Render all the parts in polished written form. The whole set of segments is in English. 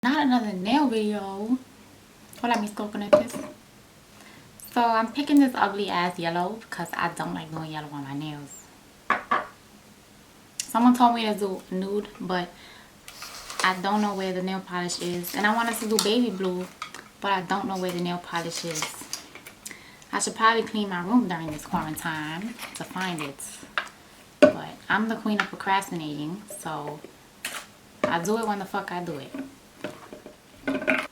Not another nail video. Hola mis coconuts. So I'm picking this ugly ass yellow because I don't like doing yellow on my nails. Someone told me to do nude, but I don't know where the nail polish is. And I wanted to do baby blue, but I don't know where the nail polish is. I should probably clean my room during this quarantine to find it. But I'm the queen of procrastinating, so I do it when the fuck I do it.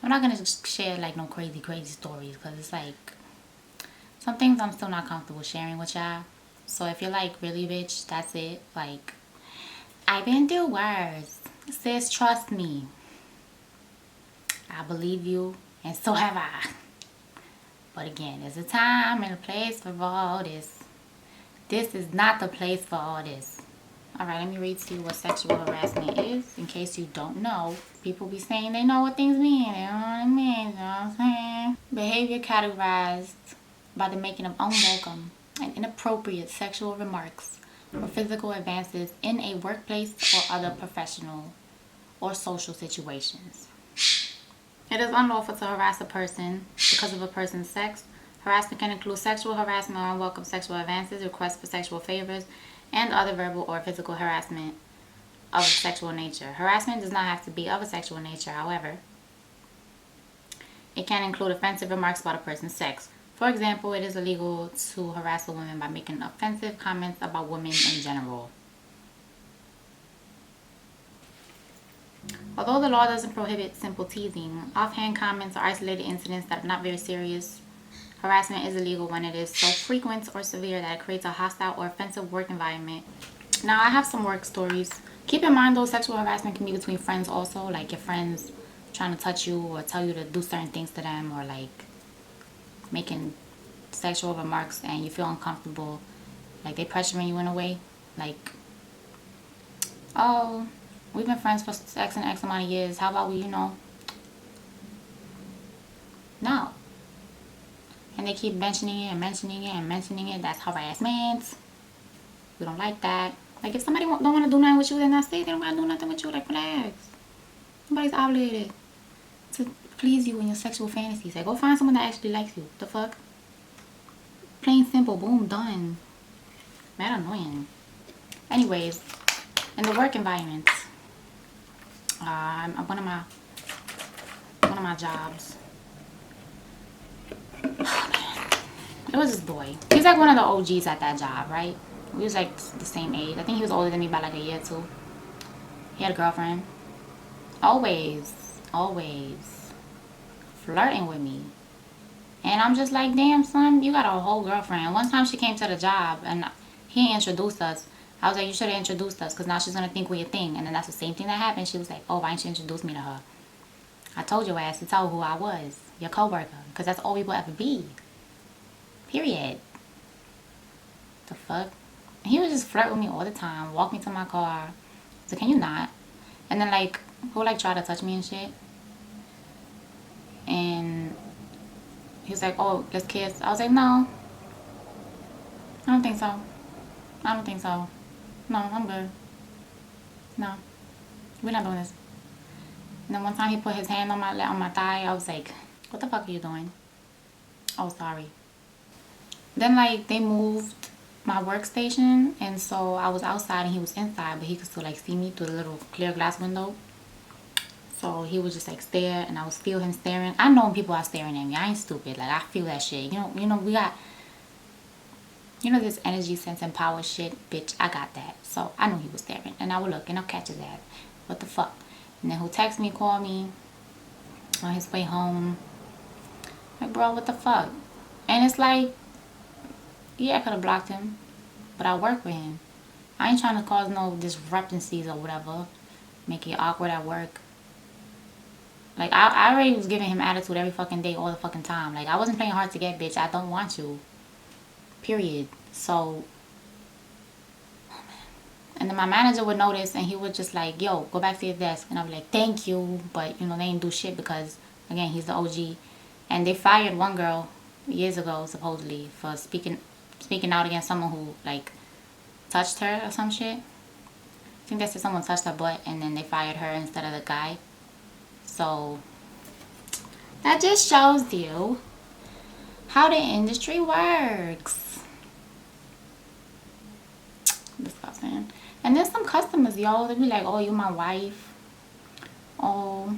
I'm not gonna just share like no crazy stories because it's like some things I'm still not comfortable sharing with y'all. So if you're like, really bitch, that's it. Like, I've been through worse. Sis, trust me. I believe you, and so have I. But again, there's a time and a place for all this. This is not the place for all this. Alright, let me read to you what sexual harassment is. In case you don't know, people be saying they know what things mean. They don't know what it means, you know what I'm saying? Behavior categorized by the making of unwelcome and inappropriate sexual remarks or physical advances in a workplace or other professional or social situations. It is unlawful to harass a person because of a person's sex. Harassment can include sexual harassment or unwelcome sexual advances, requests for sexual favors, and other verbal or physical harassment of a sexual nature. Harassment does not have to be of a sexual nature, however. It can include offensive remarks about a person's sex. For example, it is illegal to harass a woman by making offensive comments about women in general. Although the law doesn't prohibit simple teasing, offhand comments or isolated incidents that are not very serious, harassment is illegal when it is so frequent or severe that it creates a hostile or offensive work environment. Now, I have some work stories. Keep in mind, though, sexual harassment can be between friends also. Like, your friends trying to touch you or tell you to do certain things to them, or like making sexual remarks and you feel uncomfortable. Like, they pressuring you in a way. Like, oh, we've been friends for X and X amount of years. How about we, you know? No. And they keep mentioning it and mentioning it and mentioning it. That's harassment. We don't like that. Like, if somebody don't want to do nothing with you, then that's it. They don't want to do nothing with you. Like, relax. Nobody's obligated to please you in your sexual fantasies. Like, go find someone that actually likes you. The fuck? Plain simple. Boom. Done. Mad annoying. Anyways, in the work environment, one of my jobs. It was this boy. He's like one of the OGs at that job, right? We was like the same age. I think he was older than me by like a year or two. He had a girlfriend. Always flirting with me. And I'm just like, damn son, you got a whole girlfriend. One time she came to the job and he introduced us. I was like, you should have introduced us because now she's going to think we're a thing. And then that's the same thing that happened. She was like, oh, why didn't you introduce me to her? I told your ass to tell her who I was. Your coworker. Because that's all we will ever be. Period. The fuck? And he would just flirt with me all the time. Walk me to my car. So can you not? And then like, he'll like try to touch me and shit. And he was like, oh, let's kiss. I was like, no. I don't think so. I don't think so. No, I'm good. No. We're not doing this. And then one time he put his hand on my thigh. I was like, what the fuck are you doing? Oh, sorry. Then like they moved my workstation, and so I was outside and he was inside, but he could still like see me through the little clear glass window. So he would just like stare, and I would feel him staring. I know when people are staring at me. I ain't stupid. Like, I feel that shit. You know, we got, you know, this energy, sense, and power shit. Bitch, I got that. So I knew he was staring, and I would look and I'll catch his ass. What the fuck? And then he'll text me, call me on his way home. Like, bro, what the fuck? And it's like, yeah, I could have blocked him, but I work with him. I ain't trying to cause no discrepancies or whatever. Make it awkward at work. Like, I already was giving him attitude every fucking day, all the fucking time. Like, I wasn't playing hard to get, bitch. I don't want you. Period. So, oh man. And then my manager would notice, and he would just like, yo, go back to your desk. And I'd be like, thank you. But, you know, they didn't do shit because, again, he's the OG. And they fired one girl years ago, supposedly, for speaking out against someone who, like, touched her or some shit. I think they said someone touched her butt, and then they fired her instead of the guy. So that just shows you how the industry works. Disgusting. And there's some customers, y'all, they be like, oh, you my wife. Oh,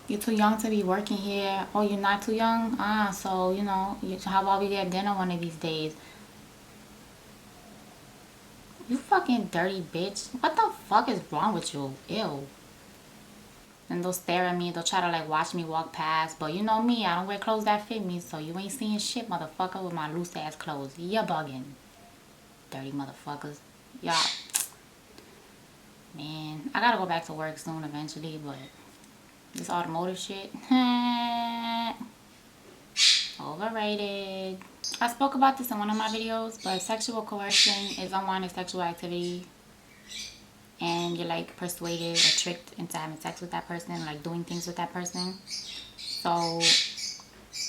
you're too young to be working here. Oh, you're not too young? So, you know, how about we get dinner one of these days? You fucking dirty bitch. What the fuck is wrong with you? Ew. And they'll stare at me. They'll try to like watch me walk past. But you know me, I don't wear clothes that fit me. So you ain't seeing shit, motherfucker, with my loose ass clothes. You're bugging. Dirty motherfuckers. Y'all. Man, I gotta go back to work soon eventually. But this automotive shit. Overrated. I spoke about this in one of my videos. But sexual coercion is unwanted sexual activity. And you're like persuaded or tricked into having sex with that person, like doing things with that person. So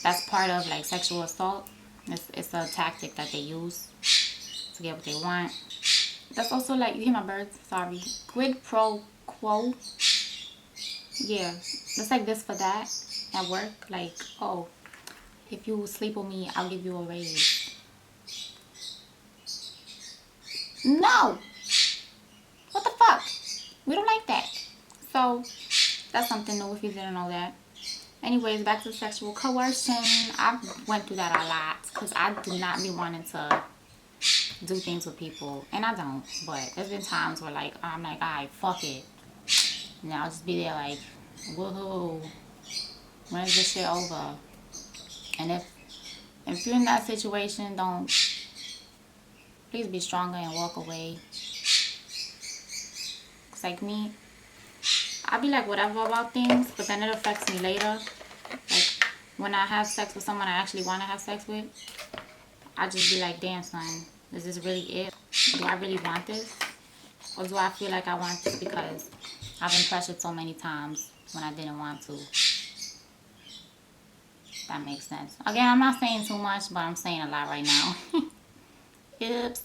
that's part of like sexual assault. It's a tactic that they use to get what they want. That's also like, you hear my birds? Sorry. Quid pro quo. Yeah, it's like this for that at work. Like, oh, if you sleep with me, I'll give you a raise. No! What the fuck? We don't like that. So that's something new if you didn't know that. Anyways, back to sexual coercion. I went through that a lot because I do not be wanting to do things with people, and I don't. But there's been times where like I'm like, alright, fuck it. And I'll just be there like, woohoo, when is this shit over? And if you're in that situation, don't, please be stronger and walk away. Cause like me, I'll be like whatever about things, but then it affects me later. Like when I have sex with someone I actually want to have sex with, I just be like, damn son, is this really it? Do I really want this? Or do I feel like I want this because I've been pressured so many times when I didn't want to? That makes sense. Again, I'm not saying too much, but I'm saying a lot right now. Oops.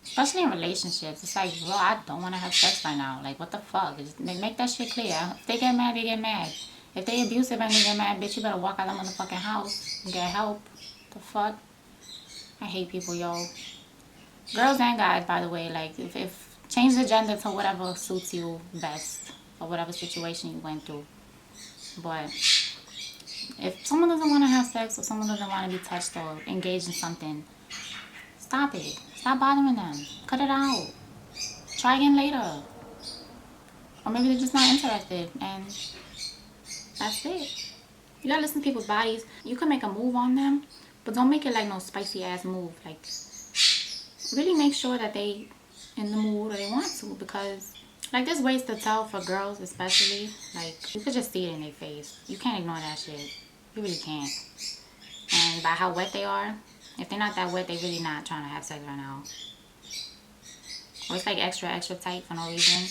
Especially in relationships. It's like, bro, I don't want to have sex right now. Like, what the fuck? Just make that shit clear. If they get mad, they get mad. If they abusive and they get mad, bitch, you better walk out of the motherfucking house and get help. The fuck? I hate people, yo. Girls and guys, by the way. Like, if change the gender to whatever suits you best. Or whatever situation you went through. But if someone doesn't want to have sex or someone doesn't want to be touched or engaged in something, stop it. Stop bothering them. Cut it out. Try again later. Or maybe they're just not interested and that's it. You gotta listen to people's bodies. You can make a move on them, but don't make it like no spicy ass move. Like, really make sure that they in the mood or they want to, because like there's ways to tell for girls especially. Like, you could just see it in their face. You can't ignore that shit. You really can't. And by how wet they are, if they're not that wet, they really not trying to have sex right now. Or it's like extra tight for no reason.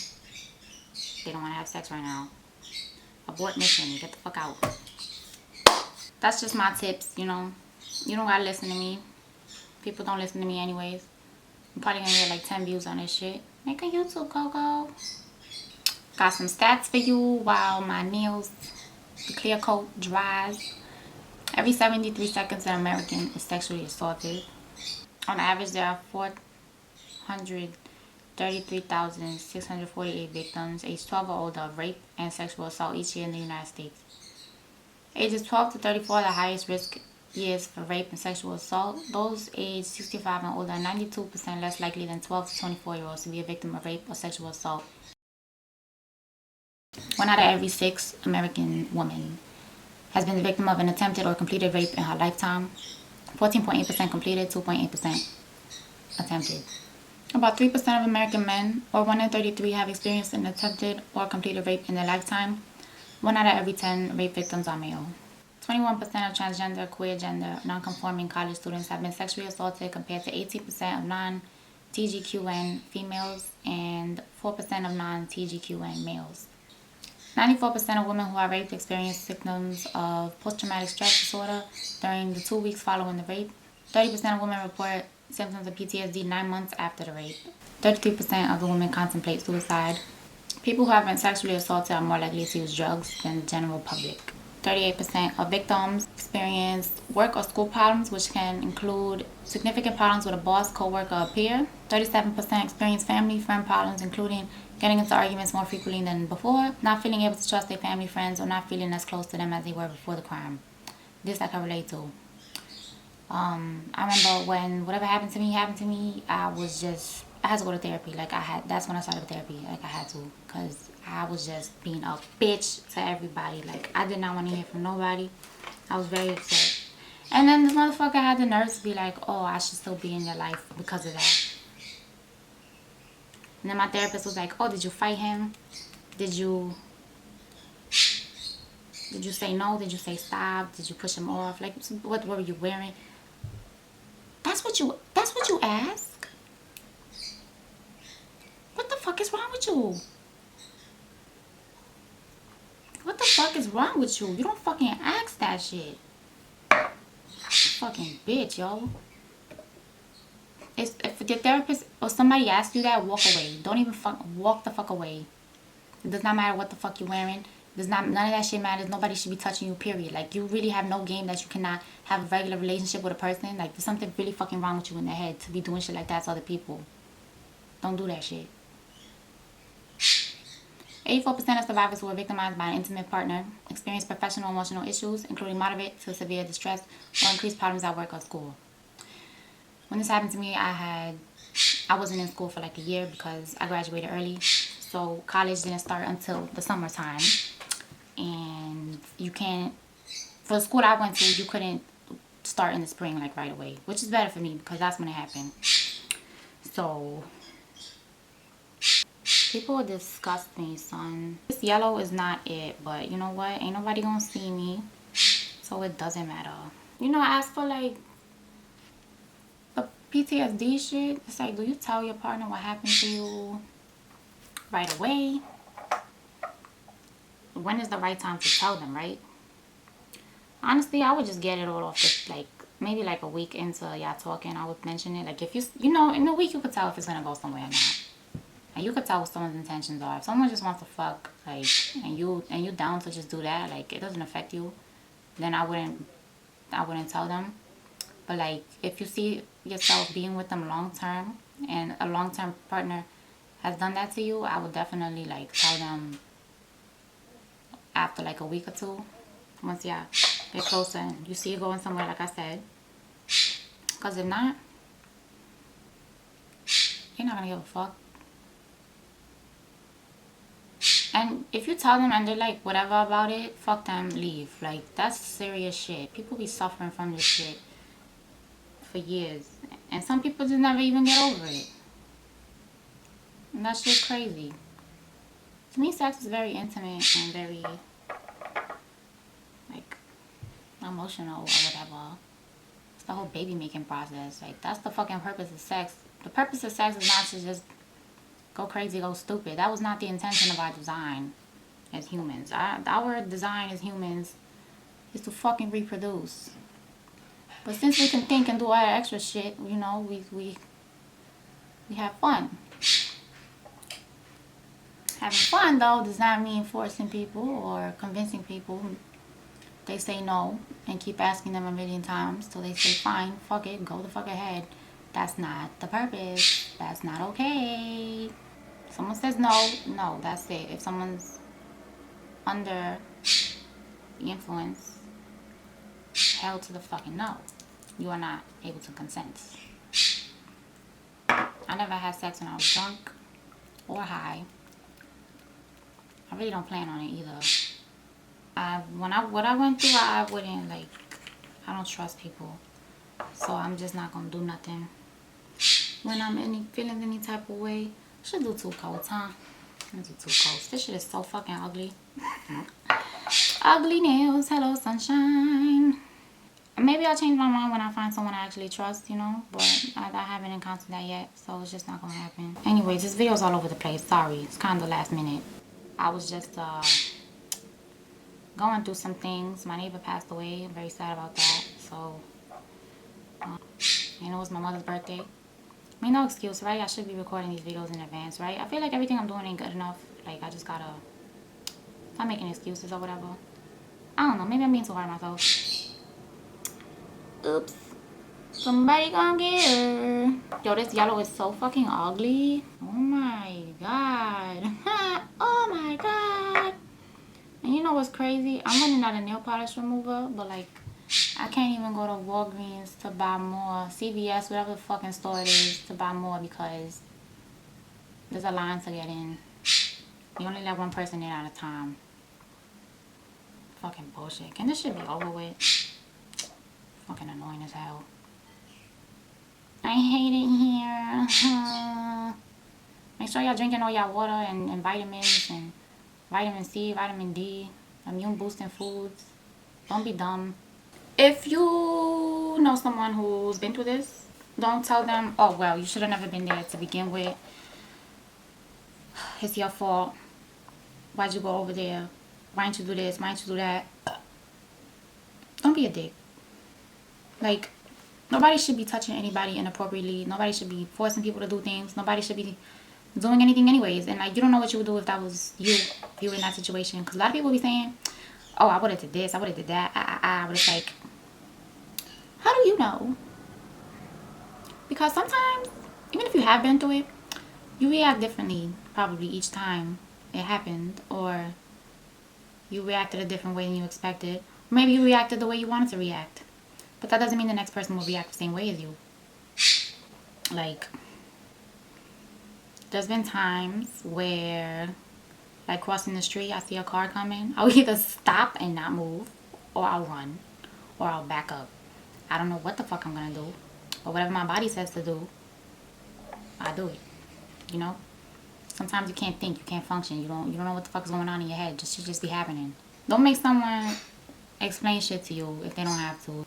They don't want to have sex right now. Abort mission. Get the fuck out. That's just my tips, you know. You don't gotta listen to me. People don't listen to me anyways. I'm probably gonna get like 10 views on this shit. Make a YouTube, Coco. Got some stats for you while my nails, the clear coat, dries. Every 73 seconds an American is sexually assaulted. On average, there are 433,648 victims aged 12 or older of rape and sexual assault each year in the United States. Ages 12 to 34 are the highest risk years for rape and sexual assault. Those aged 65 and older are 92% less likely than 12 to 24-year-olds to be a victim of rape or sexual assault. 1 out of every 6 American women has been the victim of an attempted or completed rape in her lifetime. 14.8% completed, 2.8% attempted. About 3% of American men, or 1 in 33, have experienced an attempted or completed rape in their lifetime. 1 out of every 10 rape victims are male. 21% of transgender, queer gender, non-conforming college students have been sexually assaulted, compared to 18% of non-TGQN females and 4% of non-TGQN males. 94% of women who are raped experience symptoms of post-traumatic stress disorder during the 2 weeks following the rape. 30% of women report symptoms of PTSD 9 months after the rape. 33% of the women contemplate suicide. People who have been sexually assaulted are more likely to use drugs than the general public. 38% of victims experience work or school problems, which can include significant problems with a boss, co-worker, or peer. 37% experience family, friend problems, including getting into arguments more frequently than before, not feeling able to trust their family, friends, or not feeling as close to them as they were before the crime. This I can relate to. I remember when whatever happened to me, I had to go to therapy. That's when I started therapy. Like, I had to, because I was just being a bitch to everybody. Like, I did not want to hear from nobody. I was very upset. And then this motherfucker had the nerve to be like, oh, I should still be in your life because of that. And then my therapist was like, oh, did you fight him? Did you say no? Did you say stop? Did you push him off? Like, what were you wearing? That's what you ask? What the fuck is wrong with you? What the fuck is wrong with you? You don't fucking ask that shit. Fucking bitch, yo. If your therapist or somebody asks you that, walk away. Don't even walk the fuck away. It does not matter what the fuck you're wearing. None of that shit matters. Nobody should be touching you, period. Like, you really have no game that you cannot have a regular relationship with a person. Like, there's something really fucking wrong with you in the head to be doing shit like that to other people. Don't do that shit. 84% of survivors who were victimized by an intimate partner experienced professional emotional issues, including moderate to severe distress or increased problems at work or school. When this happened to me, I wasn't in school for like a year because I graduated early. So college didn't start until the summertime. And for the school I went to, you couldn't start in the spring like right away, which is better for me because that's when it happened. So people disgust me, son. This yellow is not it, but you know what? Ain't nobody gonna see me, so it doesn't matter. You know, as for like the PTSD shit, it's like, do you tell your partner what happened to you right away? When is the right time to tell them, right? Honestly, I would just get it all off the, like, maybe like a week into y'all talking, I would mention it. Like, if you know, in a week you could tell if it's gonna go somewhere or not. And you could tell what someone's intentions are. If someone just wants to fuck, like, and you down to just do that, like, it doesn't affect you, then I wouldn't tell them. But like, if you see yourself being with them long term and a long term partner has done that to you, I would definitely like tell them after like a week or two, once y'all get closer and you see it going somewhere, like I said. Because if not, you're not gonna give a fuck. And if you tell them and they're like whatever about it, fuck them, leave. Like, that's serious shit. People be suffering from this shit for years, and some people just never even get over it. And that shit's crazy. To me, sex is very intimate and very like emotional or whatever. It's the whole baby making process. Like, that's the fucking purpose of sex. The purpose of sex is not to just go crazy, go stupid. That was not the intention of our design as humans. Our design as humans is to fucking reproduce. But since we can think and do all that extra shit, you know, we have fun. Having fun, though, does not mean forcing people or convincing people. They say no and keep asking them a million times till they say, fine, fuck it, go the fuck ahead. That's not the purpose. That's not okay. Someone says no, that's it. If someone's under the influence, hell to the fucking no. You are not able to consent. I never had sex when I was drunk or high. I really don't plan on it either. What I went through, I wouldn't, like, I don't trust people. So I'm just not gonna do nothing. When I'm feeling any type of way, I should do 2 coats, huh? I'm do 2 coats. This shit is so fucking ugly. Ugly nails, hello sunshine. Maybe I'll change my mind when I find someone I actually trust, you know, but I haven't encountered that yet, so it's just not gonna happen. Anyways, this video's all over the place. Sorry, it's kind of last minute. I was just going through some things. My neighbor passed away. I'm very sad about that. So, and it was my mother's birthday. I mean, no excuse, right? I should be recording these videos in advance, right? I feel like everything I'm doing ain't good enough. Like, I just gotta stop making excuses or whatever. I don't know. Maybe I'm being too hard on myself. Oops. Somebody gonna get her. Yo, this yellow is so fucking ugly. Oh my god. Oh my god. And you know what's crazy? I'm running out of nail polish remover, but like, I can't even go to Walgreens to buy more. CVS, whatever the fucking store it is, to buy more because there's a line to get in. You only let one person in at a time. Fucking bullshit. Can this shit be over with? Fucking annoying as hell. I hate it here. Make sure y'all drinking all y'all water and vitamins and vitamin C, vitamin D, immune boosting foods. Don't be dumb. If you know someone who's been through this, don't tell them, oh well, you should have never been there to begin with. It's your fault. Why'd you go over there? Why didn't you do this? Why didn't you do that? Don't be a dick. Like, nobody should be touching anybody inappropriately. Nobody should be forcing people to do things. Nobody should be doing anything anyways. And like, you don't know what you would do if that was you in that situation. Because a lot of people be saying, oh, I would have did this, I would have did that. But it's like, how do you know? Because sometimes, even if you have been through it, you react differently probably each time it happened. Or you reacted a different way than you expected. Maybe you reacted the way you wanted to react. But that doesn't mean the next person will react the same way as you. Like, there's been times where, like crossing the street, I see a car coming. I'll either stop and not move, or I'll run, or I'll back up. I don't know what the fuck I'm gonna do. But whatever my body says to do, I do it. You know? Sometimes you can't think, you can't function. You don't know what the fuck is going on in your head. Just should just be happening. Don't make someone explain shit to you if they don't have to.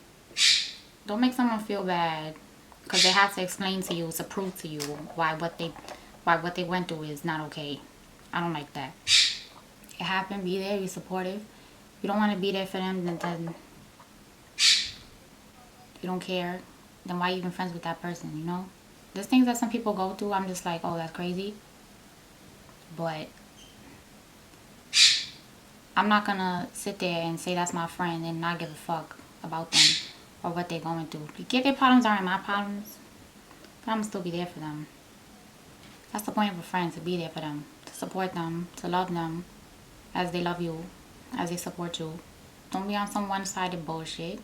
Don't make someone feel bad because they have to explain to you to prove to you why what they went through is not okay. I don't like that. It happened. Be there. Be supportive. If you don't want to be there for them, then if you don't care, then why are you even friends with that person? You know, there's things that some people go through. I'm just like, oh, that's crazy. But I'm not gonna sit there and say that's my friend and not give a fuck about them or what they're going through. Get their problems aren't my problems, but I'm gonna still be there for them. That's the point of a friend, to be there for them, to support them, to love them as they love you, as they support you. Don't be on some one-sided bullshit.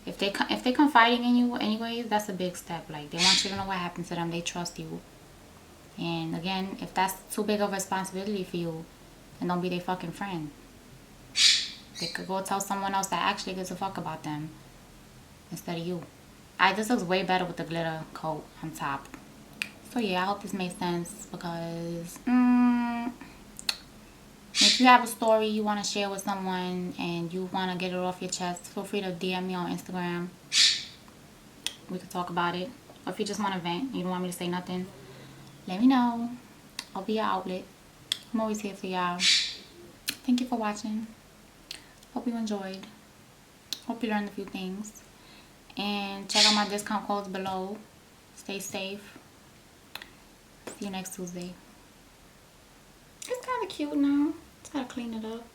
If they confiding in you anyways, that's a big step. Like, they want you to know what happened to them. They trust you. And again, if that's too big of a responsibility for you, then don't be their fucking friend. They could go tell someone else that actually gives a fuck about them instead of you. This looks way better with the glitter coat on top. So yeah, I hope this made sense because if you have a story you want to share with someone and you want to get it off your chest, feel free to DM me on Instagram. We could talk about it. Or if you just want to vent, you don't want me to say nothing, let me know. I'll be your outlet. I'm always here for y'all. Thank you for watching. Hope you enjoyed. Hope you learned a few things. And check out my discount codes below. Stay safe. See you next Tuesday. It's kind of cute now. Just gotta clean it up.